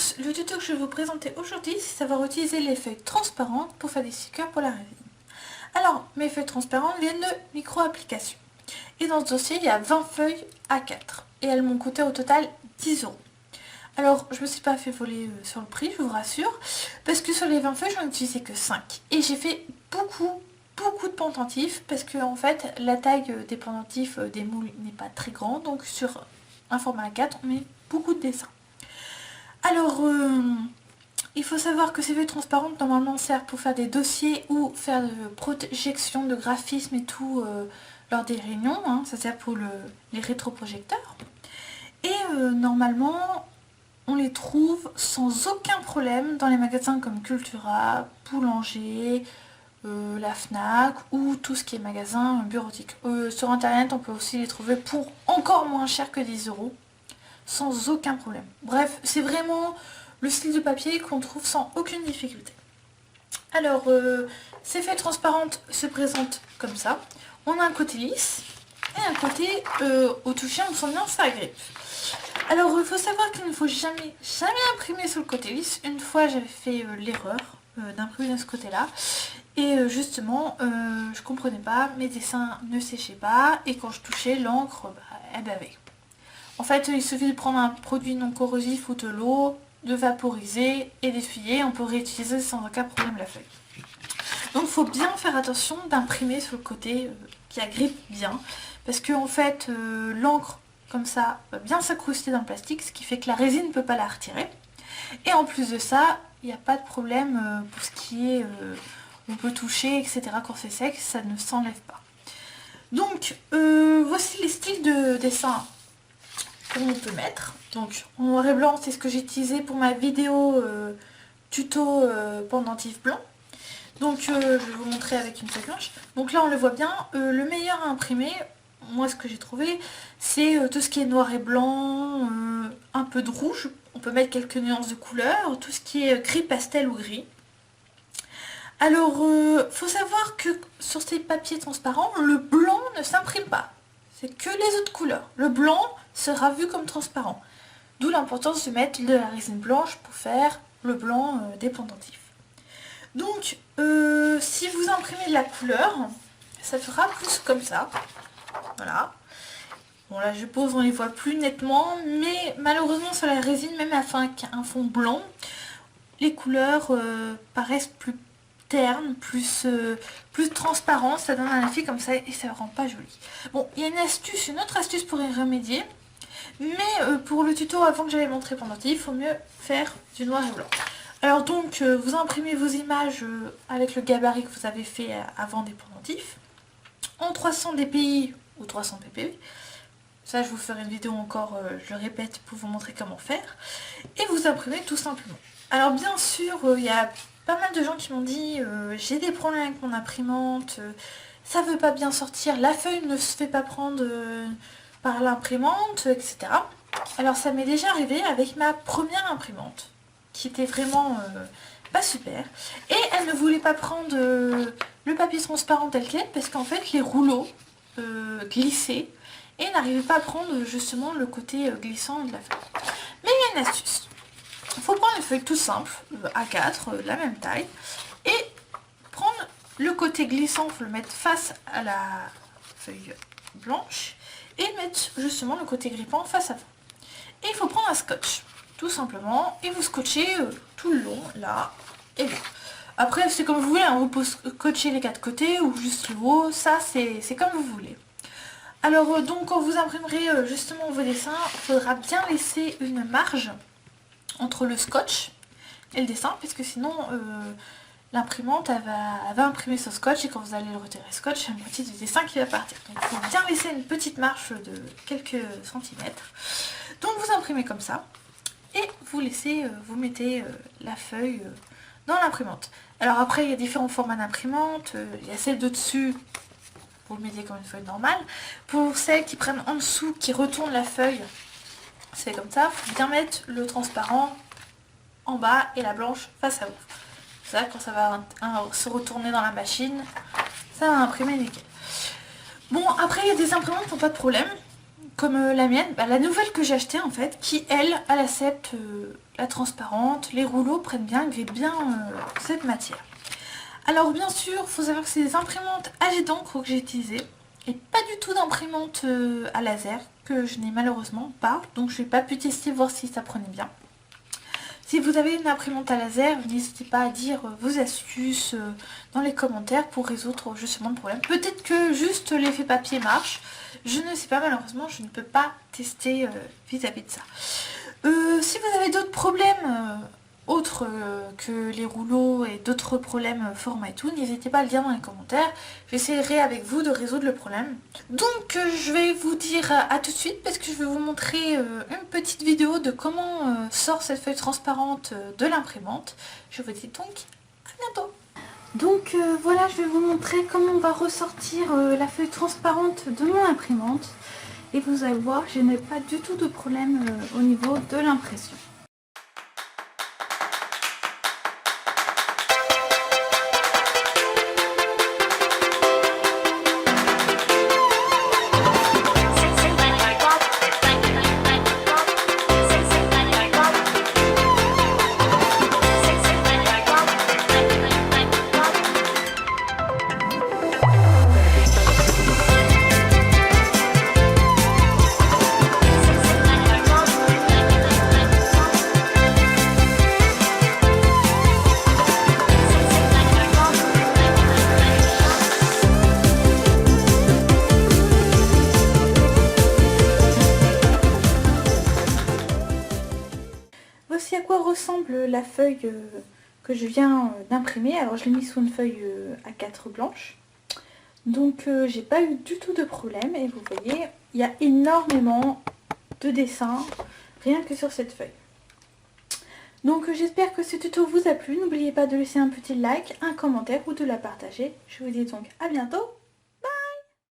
tous, le tuto que je vais vous présenter aujourd'hui, c'est savoir utiliser les feuilles transparentes pour faire des stickers pour la résine. Alors, mes feuilles transparentes viennent de micro-applications. Et dans ce dossier, il y a 20 feuilles A4. Et elles m'ont coûté au total 10 €. Alors, je me suis pas fait voler sur le prix, je vous rassure, parce que sur les 20 feuilles, j'en ai utilisé que 5. Et j'ai fait beaucoup de pendentifs, parce que en fait, la taille des pendentifs des moules n'est pas très grande, donc sur un format A4, on met beaucoup de dessins. Alors, il faut savoir que ces feuilles transparentes normalement servent pour faire des dossiers ou faire de projection de graphisme et tout lors des réunions, hein. Ça sert pour les rétroprojecteurs. Et normalement, on les trouve sans aucun problème dans les magasins comme Cultura, Boulanger, la Fnac ou tout ce qui est magasin bureautique. Sur internet, on peut aussi les trouver pour encore moins cher que 10 €. Sans aucun problème. Bref, c'est vraiment le style de papier qu'on trouve sans aucune difficulté. Alors, ces feuilles transparentes se présentent comme ça. On a un côté lisse et un côté au toucher, on sent bien ça grippe. Alors, il faut savoir qu'il ne faut jamais imprimer sur le côté lisse. Une fois, j'avais fait l'erreur d'imprimer de ce côté-là. Et justement, je comprenais pas, mes dessins ne séchaient pas. Et quand je touchais, l'encre, elle bavait. En fait, il suffit de prendre un produit non corrosif ou de l'eau, de vaporiser et d'essuyer. On peut réutiliser sans aucun problème la feuille. Donc il faut bien faire attention d'imprimer sur le côté qui agrippe bien. Parce que en fait, l'encre, comme ça, va bien s'incruster dans le plastique, ce qui fait que la résine ne peut pas la retirer. Et en plus de ça, il n'y a pas de problème pour ce qui est... on peut toucher, etc. quand c'est sec, ça ne s'enlève pas. Donc, voici les styles de dessin on peut mettre. Donc en noir et blanc, c'est ce que j'ai utilisé pour ma vidéo tuto pendentif blanc. Donc je vais vous montrer avec une feuille blanche. Donc là on le voit bien, le meilleur à imprimer, moi ce que j'ai trouvé, c'est tout ce qui est noir et blanc, un peu de rouge, on peut mettre quelques nuances de couleurs, tout ce qui est gris pastel ou gris. Alors faut savoir que sur ces papiers transparents, le blanc ne s'imprime pas. C'est que les autres couleurs. Le blanc sera vu comme transparent. D'où l'importance de mettre de la résine blanche pour faire le blanc des pendentifs. Donc, si vous imprimez de la couleur, ça fera plus comme ça. Voilà. Bon là, je suppose on les voit plus nettement, mais malheureusement sur la résine, même avec un fond blanc, les couleurs paraissent plus terne, plus transparent, ça donne un effet comme ça et ça ne rend pas joli. Bon, il y a une autre astuce pour y remédier, mais pour le tuto avant que j'avais montré pendentif, il faut mieux faire du noir et blanc. Alors donc, vous imprimez vos images avec le gabarit que vous avez fait avant des pendentifs, en 300 dpi ou 300 pp. Ça, je vous ferai une vidéo encore, je le répète, pour vous montrer comment faire. Et vous imprimez tout simplement. Alors bien sûr, il y a pas mal de gens qui m'ont dit j'ai des problèmes avec mon imprimante, ça veut pas bien sortir, la feuille ne se fait pas prendre par l'imprimante, etc. Alors ça m'est déjà arrivé avec ma première imprimante, qui était vraiment pas super. Et elle ne voulait pas prendre le papier transparent tel quel, parce qu'en fait les rouleaux glissaient et n'arrivaient pas à prendre justement le côté glissant de la feuille. Mais il y a une astuce. Il faut prendre une feuille tout simple, A4, de la même taille, et prendre le côté glissant, il faut le mettre face à la feuille blanche, et mettre justement le côté grippant face avant. Et il faut prendre un scotch, tout simplement, et vous scotchez tout le long, là, et là. Après, c'est comme vous voulez, hein, vous pouvez scotcher les quatre côtés, ou juste le haut, ça c'est comme vous voulez. Alors donc, quand vous imprimerez justement vos dessins, il faudra bien laisser une marge entre le scotch et le dessin, parce que sinon l'imprimante elle va imprimer ce scotch et quand vous allez le retirer le scotch, il y a une moitié du dessin qui va partir. Donc il faut bien laisser une petite marge de quelques centimètres. Donc vous imprimez comme ça et vous laissez, vous mettez la feuille dans l'imprimante. Alors après il y a différents formats d'imprimante, il y a celle de dessus, vous le mettez comme une feuille normale. Pour celles qui prennent en dessous, qui retournent la feuille, c'est comme ça, il faut bien mettre le transparent en bas et la blanche face à vous. Ça, quand ça va se retourner dans la machine, ça va imprimer nickel. Bon, après il y a des imprimantes qui n'ont pas de problème, comme la mienne, la nouvelle que j'ai achetée en fait, qui elle accepte la transparente, les rouleaux prennent bien, gravent bien cette matière. Alors bien sûr, il faut savoir que c'est des imprimantes à jet d'encre que j'ai utilisées et pas du tout d'imprimante à laser que je n'ai malheureusement pas, donc je n'ai pas pu tester voir si ça prenait bien. Si vous avez une imprimante à laser, n'hésitez pas à dire vos astuces dans les commentaires pour résoudre justement le problème. Peut-être que juste l'effet papier marche, je ne sais pas, malheureusement je ne peux pas tester vis-à-vis de ça. Si vous avez d'autres problèmes autres que les rouleaux et d'autres problèmes format et tout, n'hésitez pas à le dire dans les commentaires. J'essaierai avec vous de résoudre le problème. Donc je vais vous dire à tout de suite parce que je vais vous montrer une petite vidéo de comment sort cette feuille transparente de l'imprimante. Je vous dis donc à bientôt. Donc voilà, je vais vous montrer comment on va ressortir la feuille transparente de mon imprimante. Et vous allez voir, je n'ai pas du tout de problème au niveau de l'impression. Voici à quoi ressemble la feuille que je viens d'imprimer. Alors je l'ai mis sur une feuille A4 blanche. Donc j'ai pas eu du tout de problème. Et vous voyez, il y a énormément de dessins rien que sur cette feuille. Donc j'espère que ce tuto vous a plu. N'oubliez pas de laisser un petit like, un commentaire ou de la partager. Je vous dis donc à bientôt.